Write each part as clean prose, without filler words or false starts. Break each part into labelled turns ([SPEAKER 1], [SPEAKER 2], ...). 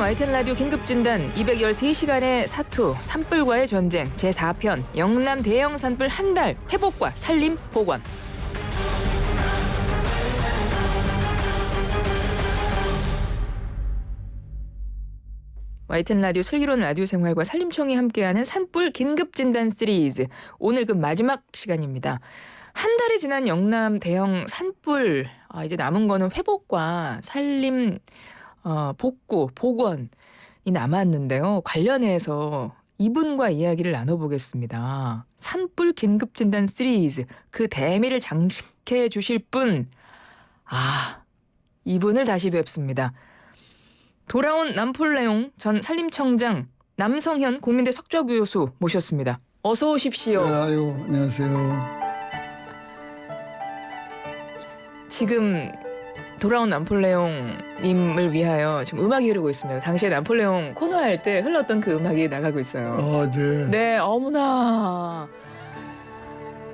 [SPEAKER 1] YTN 라디오 긴급진단 213시간의 사투 산불과의 전쟁 제4편 영남 대형 산불 한 달 회복과 산림 복원. YTN 라디오 슬기로운 라디오 생활과 산림청이 함께하는 산불 긴급진단 시리즈. 오늘 그 마지막 시간입니다. 한 달이 지난 영남 대형 산불. 이제 남은 거는 회복과 산림 복구, 복원이 남았는데요. 관련해서 이분과 이야기를 나눠보겠습니다. 산불 긴급진단 시리즈 그 대미를 장식해 주실 분. 이분을 다시 뵙습니다. 돌아온 남폴레옹 전 산림청장 남성현 국민대 석좌교수 모셨습니다. 어서 오십시오.
[SPEAKER 2] 네, 안녕하세요.
[SPEAKER 1] 지금 돌아온 남폴레옹님을 위하여 지금 음악이 흐르고 있습니다. 당시에 남폴레옹 코너 할 때 흘렀던 그 음악이 나가고 있어요.
[SPEAKER 2] 네.
[SPEAKER 1] 네, 어머나.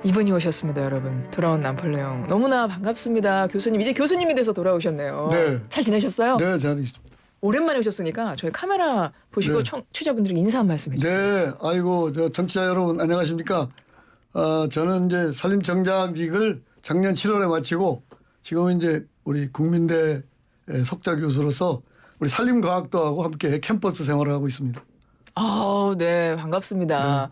[SPEAKER 1] 이분이 오셨습니다, 여러분. 돌아온 남폴레옹. 너무나 반갑습니다. 교수님. 이제 교수님이 돼서 돌아오셨네요.
[SPEAKER 2] 네.
[SPEAKER 1] 잘 지내셨어요?
[SPEAKER 2] 네, 잘 있습니다.
[SPEAKER 1] 오랜만에 오셨으니까 저희 카메라 보시고
[SPEAKER 2] 네.
[SPEAKER 1] 청취자분들에게 인사 한 말씀 해주세요.
[SPEAKER 2] 네, 저 청취자 여러분 안녕하십니까? 저는 이제 산림청장직을 작년 7월에 마치고 지금은 이제 우리 국민대 석좌 교수로서 우리 산림과학도하고 함께 캠퍼스 생활을 하고 있습니다.
[SPEAKER 1] 네, 반갑습니다.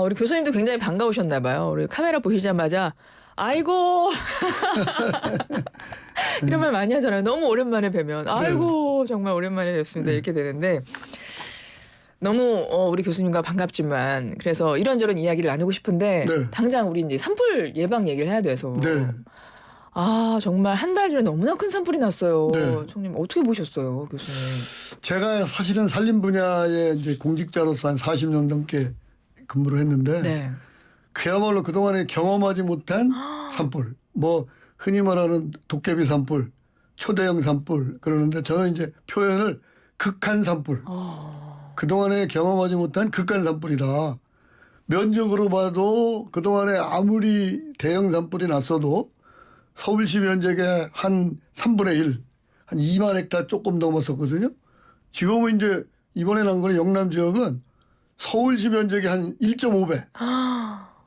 [SPEAKER 1] 우리 교수님도 굉장히 반가우셨나 봐요. 우리 카메라 보시자마자 아이고 이런 말 많이 하잖아요. 너무 오랜만에 뵈면 아이고 정말 오랜만에 뵙습니다. 이렇게 되는데 너무 우리 교수님과 반갑지만 그래서 이런저런 이야기를 나누고 싶은데
[SPEAKER 2] 네.
[SPEAKER 1] 당장 우리 이제 산불 예방 얘기를 해야 돼서
[SPEAKER 2] 네.
[SPEAKER 1] 정말 한 달 전에 너무나 큰 산불이 났어요.
[SPEAKER 2] 네.
[SPEAKER 1] 총님 어떻게 보셨어요, 교수님?
[SPEAKER 2] 제가 사실은 산림 분야에 이제 공직자로서 한 40년 넘게 근무를 했는데
[SPEAKER 1] 네.
[SPEAKER 2] 그야말로 그동안에 경험하지 못한 산불, 흔히 말하는 도깨비 산불, 초대형 산불 그러는데 저는 이제 표현을 극한 산불. 그동안에 경험하지 못한 극한 산불이다. 면적으로 봐도 그동안에 아무리 대형 산불이 났어도 서울시 면적의 한 3분의 1, 한 2만 헥타 조금 넘었었거든요. 지금은 이제 이번에 난 거는 영남 지역은 서울시 면적의 한 1.5배.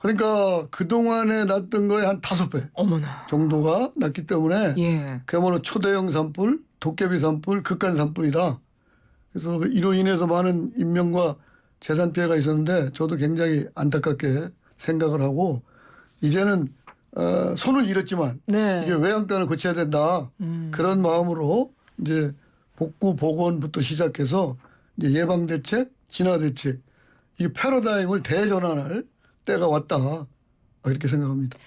[SPEAKER 2] 그러니까 그동안에 났던 거에 한 5배
[SPEAKER 1] 어머나.
[SPEAKER 2] 정도가 났기 때문에
[SPEAKER 1] 예.
[SPEAKER 2] 그야말로 초대형 산불, 도깨비 산불, 극한 산불이다. 그래서 이로 인해서 많은 인명과 재산 피해가 있었는데 저도 굉장히 안타깝게 생각을 하고 이제는 손을 잃었지만
[SPEAKER 1] 네.
[SPEAKER 2] 이게 외양간을 고쳐야 된다. 그런 마음으로 이제 복구 복원부터 시작해서 이제 예방 대책, 진화 대책 이 패러다임을 대전환할 때가 왔다. 이렇게 생각합니다.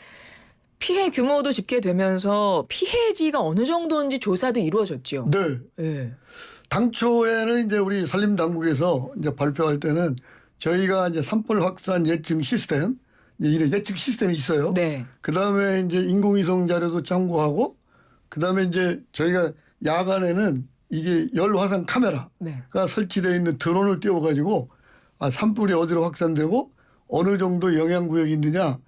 [SPEAKER 1] 피해 규모도 집계되면서 피해지가 어느 정도인지 조사도 이루어졌죠.
[SPEAKER 2] 네.
[SPEAKER 1] 예.
[SPEAKER 2] 당초에는 이제 우리 산림당국에서 이제 발표할 때는 저희가 이제 산불 확산 예측 시스템, 이런 예측 시스템이 있어요.
[SPEAKER 1] 네.
[SPEAKER 2] 그 다음에 이제 인공위성 자료도 참고하고, 그 다음에 이제 저희가 야간에는 이게 열화상 카메라가
[SPEAKER 1] 네.
[SPEAKER 2] 설치되어 있는 드론을 띄워가지고 산불이 어디로 확산되고 어느 정도 영향구역이 있느냐.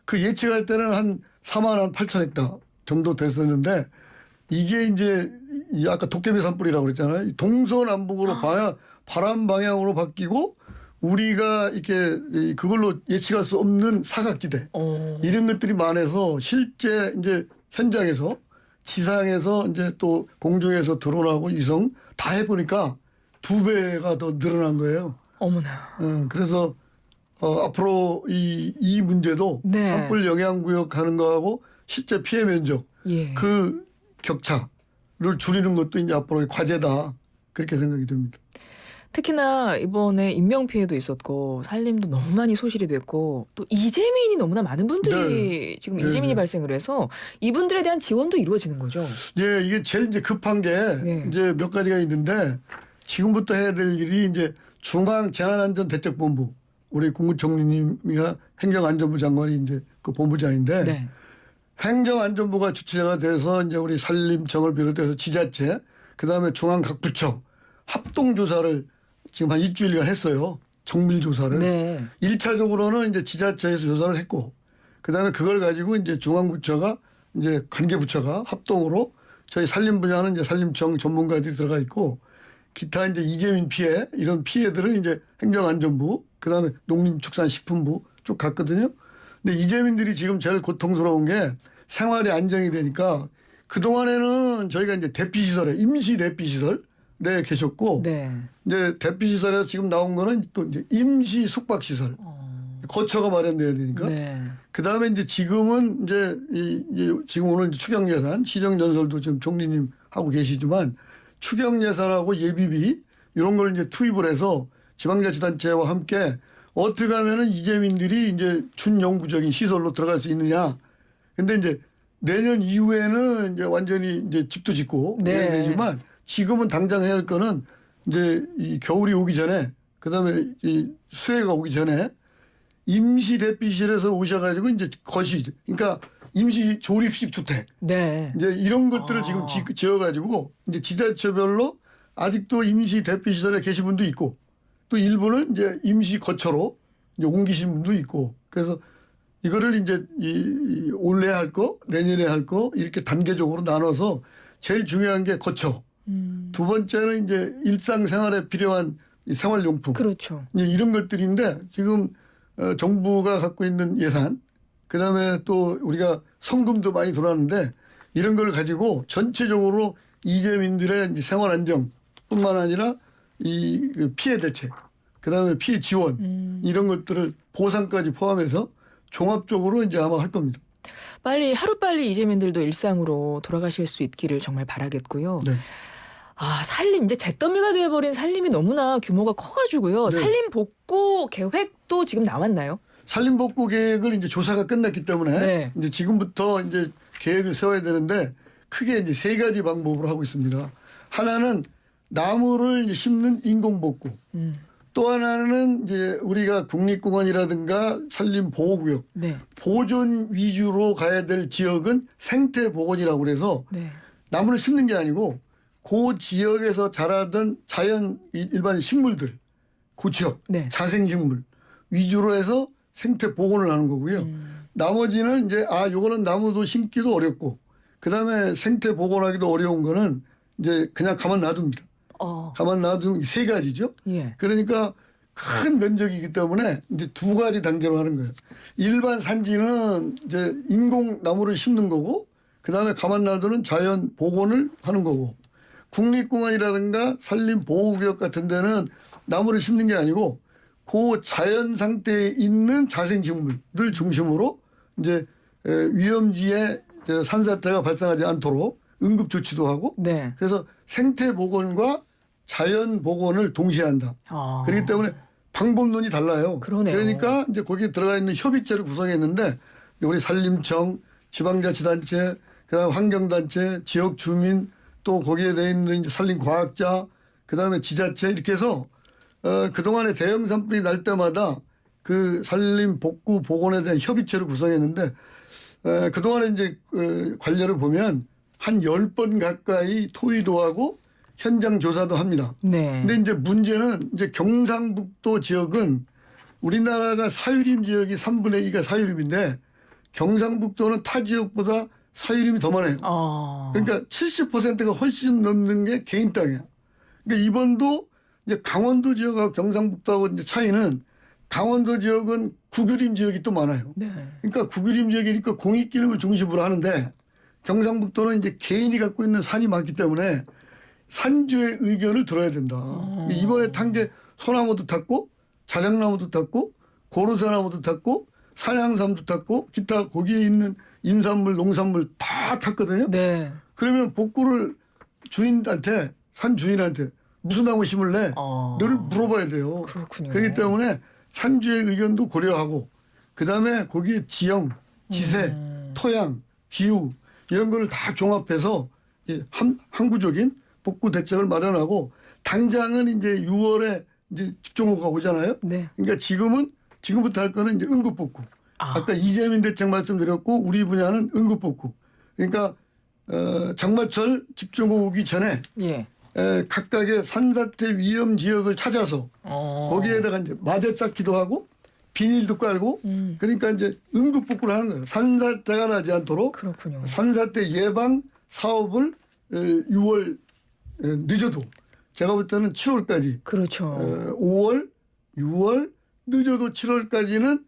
[SPEAKER 2] 그 예측할 때는 한 4만 8천 헥타 정도 됐었는데 이게 이제 아까 도깨비 산불이라고 그랬잖아요. 동서남북으로 바람 방향으로 바뀌고 우리가 이렇게 그걸로 예측할 수 없는 사각지대 이런 것들이 많아서 실제 이제 현장에서 지상에서 이제 또 공중에서 드론하고 위성 다 해보니까 2배가 더 늘어난 거예요.
[SPEAKER 1] 어머나.
[SPEAKER 2] 그래서 앞으로 이 문제도
[SPEAKER 1] 네.
[SPEAKER 2] 산불 영향구역 하는 거하고 실제 피해 면적
[SPEAKER 1] 예.
[SPEAKER 2] 그 격차를 줄이는 것도 이제 앞으로의 과제다. 그렇게 생각이 듭니다.
[SPEAKER 1] 특히나 이번에 인명피해도 있었고 산림도 너무 많이 소실이 됐고 또 이재민이 너무나 많은 분들이 지금 이재민이 발생을 해서 이분들에 대한 지원도 이루어지는 거죠.
[SPEAKER 2] 예, 이게 제일 이제 급한 게 이제 몇 가지가 있는데 지금부터 해야 될 일이 이제 중앙재난안전대책본부 우리 국무총리님이가 행정안전부 장관이 이제 그 본부장인데
[SPEAKER 1] 네.
[SPEAKER 2] 행정안전부가 주체가 돼서 이제 우리 산림청을 비롯해서 지자체 그다음에 중앙 각 부처 합동조사를 지금 한 일주일간 했어요. 정밀조사를.
[SPEAKER 1] 네.
[SPEAKER 2] 1차적으로는 이제 지자체에서 조사를 했고 그다음에 그걸 가지고 이제 중앙부처가 이제 관계부처가 합동으로 저희 산림 분야는 이제 산림청 전문가들이 들어가 있고 기타 이제 이재민 피해 이런 피해들은 이제 행정안전부 그다음에 농림축산식품부 쪽 갔거든요. 근데 이재민들이 지금 제일 고통스러운 게 생활이 안정이 되니까 그동안에는 저희가 이제 대피시설에 임시 대피시설에 계셨고
[SPEAKER 1] 네.
[SPEAKER 2] 이제 대피시설에서 지금 나온 거는 또 이제 임시 숙박시설 거처가 마련돼야 되니까
[SPEAKER 1] 네.
[SPEAKER 2] 그다음에 이제 지금은 이제 지금 오늘 추경 예산 시정 연설도 지금 총리님 하고 계시지만 추경 예산하고 예비비 이런 걸 이제 투입을 해서 지방자치단체와 함께 어떻게 하면은 이재민들이 이제 준영구적인 시설로 들어갈 수 있느냐. 근데 이제 내년 이후에는 이제 완전히 이제 집도 짓고
[SPEAKER 1] 네.
[SPEAKER 2] 해야 되지만 지금은 당장 해야 할 거는 이제 이 겨울이 오기 전에 그다음에 이 수해가 오기 전에 임시 대피실에서 오셔가지고 이제 거시 그러니까 임시 조립식 주택
[SPEAKER 1] 네.
[SPEAKER 2] 이제 이런 것들을 지금 지어가지고 이제 지자체별로 아직도 임시 대피시설에 계신 분도 있고 또 일부는 이제 임시 거처로 이제 옮기신 분도 있고 그래서 이거를 이제 올해 할 거, 내년에 할 거 이렇게 단계적으로 나눠서 제일 중요한 게 거처. 두 번째는 이제 일상생활에 필요한 이 생활용품.
[SPEAKER 1] 그렇죠.
[SPEAKER 2] 이제 이런 것들인데 지금 정부가 갖고 있는 예산, 그다음에 또 우리가 성금도 많이 들어왔는데 이런 걸 가지고 전체적으로 이재민들의 이제 생활 안정뿐만 아니라 이 피해 대책, 그다음에 피해 지원 이런 것들을 보상까지 포함해서 종합적으로 이제 아마 할 겁니다.
[SPEAKER 1] 빨리 하루빨리 이재민들도 일상으로 돌아가실 수 있기를 정말 바라겠고요.
[SPEAKER 2] 네.
[SPEAKER 1] 아, 살림 이제 잿더미가 돼버린 살림이 너무나 규모가 커가지고요.
[SPEAKER 2] 네.
[SPEAKER 1] 살림 복구 계획도 지금 나왔나요?
[SPEAKER 2] 산림복구 계획을 이제 조사가 끝났기 때문에
[SPEAKER 1] 네.
[SPEAKER 2] 이제 지금부터 이제 계획을 세워야 되는데 크게 이제 세 가지 방법으로 하고 있습니다. 하나는 나무를 이제 심는 인공복구. 또 하나는 이제 우리가 국립공원이라든가 산림보호구역
[SPEAKER 1] 네.
[SPEAKER 2] 보존 위주로 가야 될 지역은 생태복원이라고 그래서
[SPEAKER 1] 네.
[SPEAKER 2] 나무를 심는 게 아니고 그 지역에서 자라던 자연 일반 식물들 그 지역
[SPEAKER 1] 네.
[SPEAKER 2] 자생식물 위주로 해서 생태복원을 하는 거고요. 나머지는 이제 요거는 나무도 심기도 어렵고 그다음에 생태복원하기도 어려운 거는 이제 그냥 가만 놔둡니다. 가만 놔두면 세 가지죠.
[SPEAKER 1] 예.
[SPEAKER 2] 그러니까 큰 면적이기 때문에 이제 두 가지 단계로 하는 거예요. 일반 산지는 이제 인공 나무를 심는 거고 그다음에 가만 놔두는 자연 복원을 하는 거고 국립공원이라든가 산림보호구역 같은 데는 나무를 심는 게 아니고 그 자연 상태에 있는 자생식물을 중심으로 이제 위험지에 산사태가 발생하지 않도록 응급 조치도 하고
[SPEAKER 1] 네.
[SPEAKER 2] 그래서 생태 복원과 자연 복원을 동시에 한다. 그렇기 때문에 방법론이 달라요.
[SPEAKER 1] 그러네요.
[SPEAKER 2] 그러니까 이제 거기에 들어가 있는 협의체를 구성했는데 우리 산림청, 지방자치단체, 그다음 환경단체, 지역 주민 또 거기에 돼 있는 이제 산림과학자, 그다음에 지자체 이렇게 해서 그동안에 대형 산불이 날 때마다 그 산림 복구 복원에 대한 협의체를 구성했는데 그동안에 이제 관례를 보면 한 10번 가까이 토의도 하고 현장 조사도 합니다.
[SPEAKER 1] 네.
[SPEAKER 2] 근데 이제 문제는 이제 경상북도 지역은 우리나라가 사유림 지역이 3분의 2가 사유림인데 경상북도는 타 지역보다 사유림이 더 많아요. 그러니까 70%가 훨씬 넘는 게 개인 땅이야. 그러니까 이번도 이제 강원도 지역하고 경상북도하고 이제 차이는 강원도 지역은 국유림 지역이 또 많아요.
[SPEAKER 1] 네.
[SPEAKER 2] 그러니까 국유림 지역이니까 공익기능을 중심으로 하는데 경상북도는 이제 개인이 갖고 있는 산이 많기 때문에 산주의 의견을 들어야 된다. 이번에 탄 게 소나무도 탔고 자작나무도 탔고 고로쇠나무도 탔고 산양삼도 탔고 기타 거기에 있는 임산물 농산물 다 탔거든요.
[SPEAKER 1] 네.
[SPEAKER 2] 그러면 복구를 주인한테 산 주인한테 무슨 나무 심을래? 를 물어봐야 돼요.
[SPEAKER 1] 그렇군요.
[SPEAKER 2] 그렇기 때문에 산주의 의견도 고려하고 그다음에 거기에 지형, 지세, 토양, 기후 이런 거를 다 종합해서 항구적인 복구 대책을 마련하고 당장은 이제 6월에 이제 집중호우가 오잖아요.
[SPEAKER 1] 네.
[SPEAKER 2] 그러니까 지금부터 할 거는 이제 응급복구. 아까 이재민 대책 말씀드렸고 우리 분야는 응급복구. 그러니까 장마철 집중호우 오기 전에
[SPEAKER 1] 예.
[SPEAKER 2] 각각의 산사태 위험 지역을 찾아서 거기에다가 이제 마대 쌓기도 하고 비닐도 깔고 그러니까 이제 응급복구를 하는 거예요. 산사태가 나지 않도록
[SPEAKER 1] 그렇군요.
[SPEAKER 2] 산사태 예방 사업을 6월 늦어도 제가 볼 때는 7월까지
[SPEAKER 1] 그렇죠.
[SPEAKER 2] 5월, 6월 늦어도 7월까지는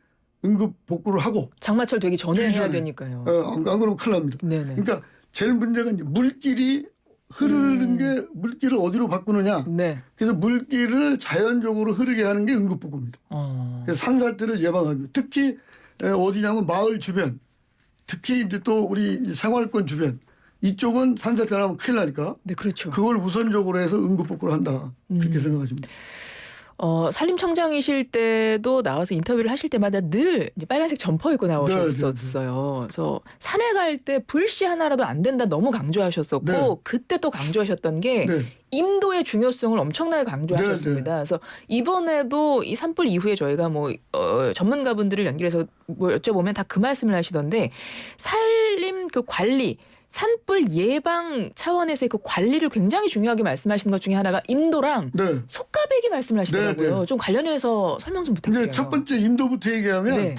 [SPEAKER 2] 응급 복구를 하고
[SPEAKER 1] 장마철 되기 전에
[SPEAKER 2] 되기
[SPEAKER 1] 해야
[SPEAKER 2] 전에.
[SPEAKER 1] 되니까요.
[SPEAKER 2] 안 그러면 큰일 납니다.
[SPEAKER 1] 네네.
[SPEAKER 2] 그러니까 제일 문제가 이제 물길이 흐르는 게 물길을 어디로 바꾸느냐.
[SPEAKER 1] 네.
[SPEAKER 2] 그래서 물길을 자연적으로 흐르게 하는 게 응급복구입니다. 그래서 산사태를 예방하기. 특히 어디냐면 마을 주변, 특히 이제 또 우리 생활권 주변 이쪽은 산사태 나면 큰일 나니까
[SPEAKER 1] 네, 그렇죠.
[SPEAKER 2] 그걸 우선적으로 해서 응급복구를 한다. 그렇게 생각하십니다.
[SPEAKER 1] 산림청장이실 때도 나와서 인터뷰를 하실 때마다 늘 이제 빨간색 점퍼 입고 나오셨었어요. 그래서 산에 갈 때 불씨 하나라도 안 된다 너무 강조하셨었고
[SPEAKER 2] 네.
[SPEAKER 1] 그때 또 강조하셨던 게
[SPEAKER 2] 네.
[SPEAKER 1] 임도의 중요성을 엄청나게 강조하셨습니다. 그래서 이번에도 이 산불 이후에 저희가 전문가분들을 연결해서 여쭤보면 다 그 말씀을 하시던데 산림 그 관리 산불 예방 차원에서의 그 관리를 굉장히 중요하게 말씀하시는 것 중에 하나가 임도랑
[SPEAKER 2] 네.
[SPEAKER 1] 속가배기 말씀을 하시더라고요.
[SPEAKER 2] 네, 네.
[SPEAKER 1] 좀 관련해서 설명 좀 부탁드려요.
[SPEAKER 2] 이제 첫 번째 임도부터 얘기하면
[SPEAKER 1] 네.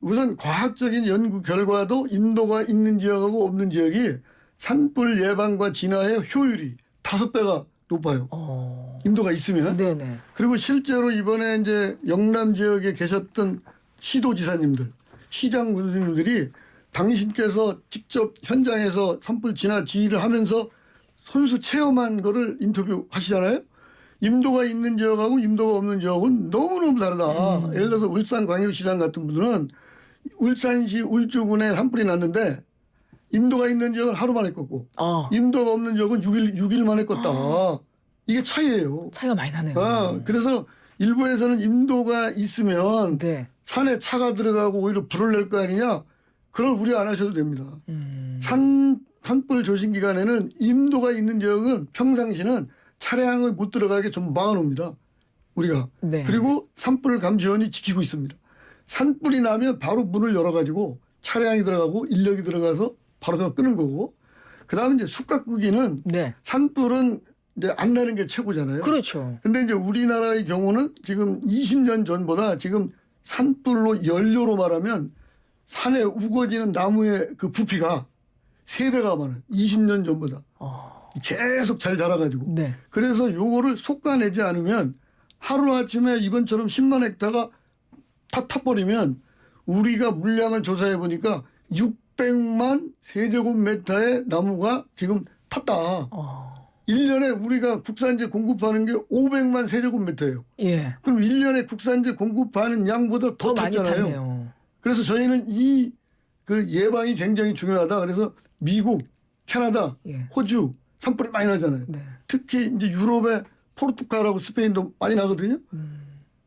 [SPEAKER 2] 우선 과학적인 연구 결과도 임도가 있는 지역하고 없는 지역이 산불 예방과 진화의 효율이 5배가 높아요. 임도가 있으면.
[SPEAKER 1] 네네.
[SPEAKER 2] 그리고 실제로 이번에 이제 영남 지역에 계셨던 시도지사님들, 시장님들이 당신께서 직접 현장에서 산불 진화 지휘를 하면서 손수 체험한 거를 인터뷰 하시잖아요. 임도가 있는 지역하고 임도가 없는 지역은 너무너무 다르다. 예를 들어서 울산광역시장 같은 분들은 울산시 울주군에 산불이 났는데 임도가 있는 지역은 하루 만에 껐고 임도가 없는 지역은 6일 만에 껐다. 이게 차이예요.
[SPEAKER 1] 차이가 많이 나네요.
[SPEAKER 2] 그래서 일부에서는 임도가 있으면
[SPEAKER 1] 네.
[SPEAKER 2] 산에 차가 들어가고 오히려 불을 낼 거 아니냐. 그걸 우려 안 하셔도 됩니다. 산불 조심 기간에는 임도가 있는 지역은 평상시는 차량을 못 들어가게 좀 막아놓습니다. 우리가.
[SPEAKER 1] 네.
[SPEAKER 2] 그리고 산불 감지원이 지키고 있습니다. 산불이 나면 바로 문을 열어가지고 차량이 들어가고 인력이 들어가서 바로 끄는 거고. 그다음에 이제 숲가꾸기는
[SPEAKER 1] 네.
[SPEAKER 2] 산불은 이제 안 나는 게 최고잖아요.
[SPEAKER 1] 그렇죠.
[SPEAKER 2] 근데 이제 우리나라의 경우는 지금 20년 전보다 지금 산불로 연료로 말하면 산에 우거지는 나무의 그 부피가 3배가 많아요. 20년 전보다. 계속 잘 자라가지고.
[SPEAKER 1] 네.
[SPEAKER 2] 그래서 요거를 솎아내지 않으면 하루아침에 이번처럼 10만 헥타가 다 타버리면 우리가 물량을 조사해 보니까 600만 세제곱미터의 나무가 지금 탔다. 1년에 우리가 국산재 공급하는 게 500만 세제곱미터예요.
[SPEAKER 1] 예.
[SPEAKER 2] 그럼 1년에 국산재 공급하는 양보다 더
[SPEAKER 1] 많이
[SPEAKER 2] 탔잖아요.
[SPEAKER 1] 탔네요.
[SPEAKER 2] 그래서 저희는 이 그 예방이 굉장히 중요하다. 그래서 미국, 캐나다,
[SPEAKER 1] 예.
[SPEAKER 2] 호주 산불이 많이 나잖아요.
[SPEAKER 1] 네.
[SPEAKER 2] 특히 이제 유럽의 포르투갈하고 스페인도 많이 나거든요.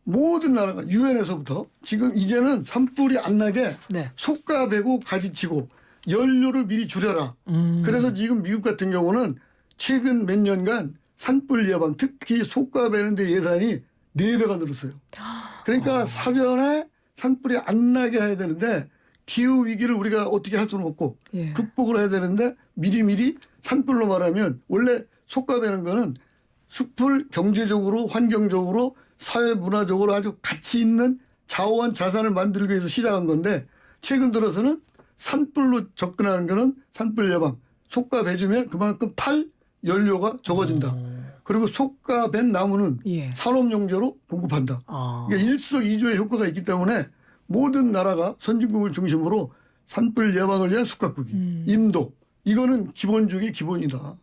[SPEAKER 2] 모든 나라가 유엔에서부터 지금 이제는 산불이 안 나게
[SPEAKER 1] 네.
[SPEAKER 2] 속가배고 가지치고 연료를 미리 줄여라. 그래서 지금 미국 같은 경우는 최근 몇 년간 산불 예방 특히 속가배는데 예산이 4배가 늘었어요. 그러니까 사전에 산불이 안 나게 해야 되는데 기후 위기를 우리가 어떻게 할 수는 없고
[SPEAKER 1] 예.
[SPEAKER 2] 극복을 해야 되는데 미리미리 산불로 말하면 원래 속가배는 거는 숲을 경제적으로 환경적으로 사회 문화적으로 아주 가치 있는 자원 자산을 만들기 위해서 시작한 건데 최근 들어서는 산불로 접근하는 거는 산불 예방 속가배주면 그만큼 탈 연료가 적어진다. 그리고 속가밴 나무는
[SPEAKER 1] 예.
[SPEAKER 2] 산업용재로 공급한다. 그러니까 일석이조의 효과가 있기 때문에 모든 나라가 선진국을 중심으로 산불 예방을 위한 숲가꾸기, 임도 이거는 기본 중에 기본이다.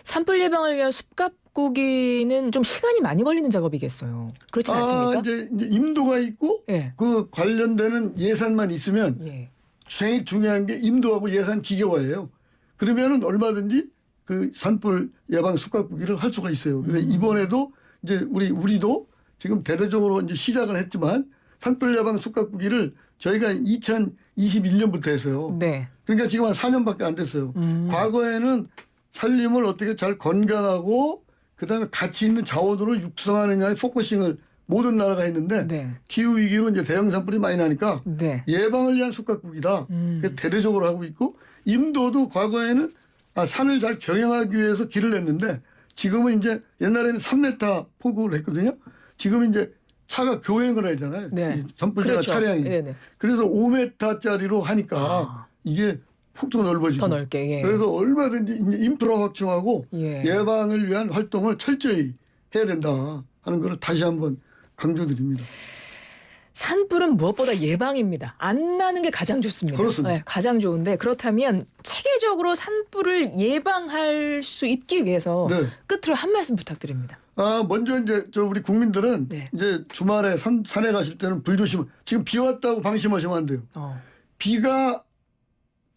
[SPEAKER 1] 산불 예방을 위한 숲가꾸기는 좀 시간이 많이 걸리는 작업이겠어요. 그렇지 않습니까?
[SPEAKER 2] 이제 임도가 있고
[SPEAKER 1] 예.
[SPEAKER 2] 그 관련되는 예산만 있으면
[SPEAKER 1] 예.
[SPEAKER 2] 제일 중요한 게 임도하고 예산 기계화예요. 그러면은 얼마든지 그 산불 예방 숲가꾸기를 할 수가 있어요. 근데 이번에도 이제 우리도 지금 대대적으로 이제 시작을 했지만 산불 예방 숲가꾸기를 저희가 2021년부터 했어요.
[SPEAKER 1] 네.
[SPEAKER 2] 그러니까 지금 한 4년밖에 안 됐어요. 과거에는 산림을 어떻게 잘 건강하고 그다음에 가치 있는 자원으로 육성하느냐에 포커싱을 모든 나라가 했는데
[SPEAKER 1] 네.
[SPEAKER 2] 기후 위기로 이제 대형 산불이 많이 나니까
[SPEAKER 1] 네.
[SPEAKER 2] 예방을 위한 숲가꾸기다. 그래서 대대적으로 하고 있고 임도도 과거에는 산을 잘 경영하기 위해서 길을 냈는데 지금은 이제 옛날에는 3m 포구를 했거든요. 지금 이제 차가 교행을 하잖아요.
[SPEAKER 1] 네.
[SPEAKER 2] 산불지나
[SPEAKER 1] 그렇죠.
[SPEAKER 2] 차량이.
[SPEAKER 1] 네네.
[SPEAKER 2] 그래서 5m짜리로 하니까 이게 폭도 넓어지고.
[SPEAKER 1] 더 넓게. 예.
[SPEAKER 2] 그래서 얼마든지 이제 인프라 확충하고
[SPEAKER 1] 예.
[SPEAKER 2] 예방을 위한 활동을 철저히 해야 된다 하는 것을 다시 한번 강조드립니다.
[SPEAKER 1] 산불은 무엇보다 예방입니다. 안 나는 게 가장 좋습니다.
[SPEAKER 2] 그렇습니다.
[SPEAKER 1] 네, 가장 좋은데 그렇다면 체계적으로 산불을 예방할 수 있기 위해서
[SPEAKER 2] 네.
[SPEAKER 1] 끝으로 한 말씀 부탁드립니다.
[SPEAKER 2] 먼저 이제 우리 국민들은
[SPEAKER 1] 네.
[SPEAKER 2] 이제 주말에 산에 가실 때는 불 조심. 지금 비 왔다고 방심하시면 안 돼요. 비가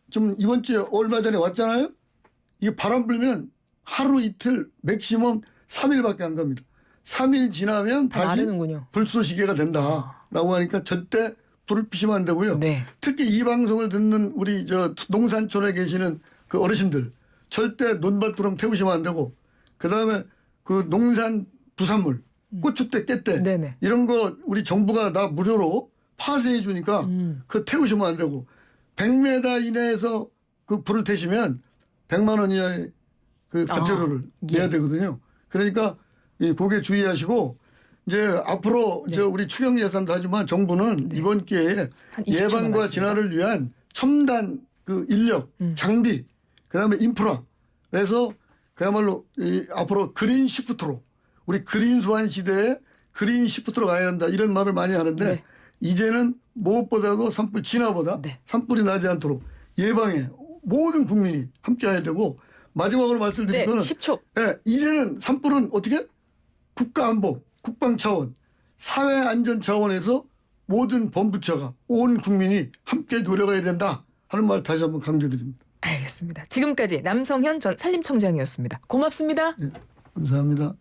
[SPEAKER 2] 좀 이번 주에 얼마 전에 왔잖아요. 이게 바람 불면 하루 이틀 맥시멈 3일밖에 안 갑니다. 3일 지나면
[SPEAKER 1] 다
[SPEAKER 2] 다시
[SPEAKER 1] 마르는군요.
[SPEAKER 2] 불쏘시개가 된다라고 하니까 절대 불을 피시면 안 되고요.
[SPEAKER 1] 네.
[SPEAKER 2] 특히 이 방송을 듣는 우리 저 농산촌에 계시는 그 어르신들 절대 논밭두렁 태우시면 안 되고 그다음에 그 농산 부산물 고추대 깻대
[SPEAKER 1] 네네.
[SPEAKER 2] 이런 거 우리 정부가 다 무료로 파쇄해 주니까 그 태우시면 안 되고 100m 이내에서 그 불을 태시면 100만 원 이하의 그 과태료를
[SPEAKER 1] 예.
[SPEAKER 2] 내야 되거든요. 그러니까 이 그게 주의하시고 이제 앞으로
[SPEAKER 1] 네.
[SPEAKER 2] 저 우리 추경 예산도 하지만 정부는
[SPEAKER 1] 네.
[SPEAKER 2] 이번 기회에
[SPEAKER 1] 한 20초만
[SPEAKER 2] 예방과
[SPEAKER 1] 하겠습니다.
[SPEAKER 2] 진화를 위한 첨단 그 인력, 장비, 그다음에 인프라. 그래서 그야말로 이 앞으로 그린 시프트로 우리 그린 소환 시대에 그린 시프트로 가야 한다 이런 말을 많이 하는데
[SPEAKER 1] 네.
[SPEAKER 2] 이제는 무엇보다도 산불 진화보다
[SPEAKER 1] 네.
[SPEAKER 2] 산불이 나지 않도록 예방에 모든 국민이 함께해야 되고 마지막으로 말씀드릴
[SPEAKER 1] 네,
[SPEAKER 2] 거는
[SPEAKER 1] 10초.
[SPEAKER 2] 예, 이제는 산불은 어떻게 국가안보, 국방 차원, 사회 안전 차원에서 모든 범부처가 온 국민이 함께 노력해야 된다 하는 말 다시 한번 강조드립니다.
[SPEAKER 1] 알겠습니다. 지금까지 남성현 전 산림청장이었습니다. 고맙습니다.
[SPEAKER 2] 예, 감사합니다.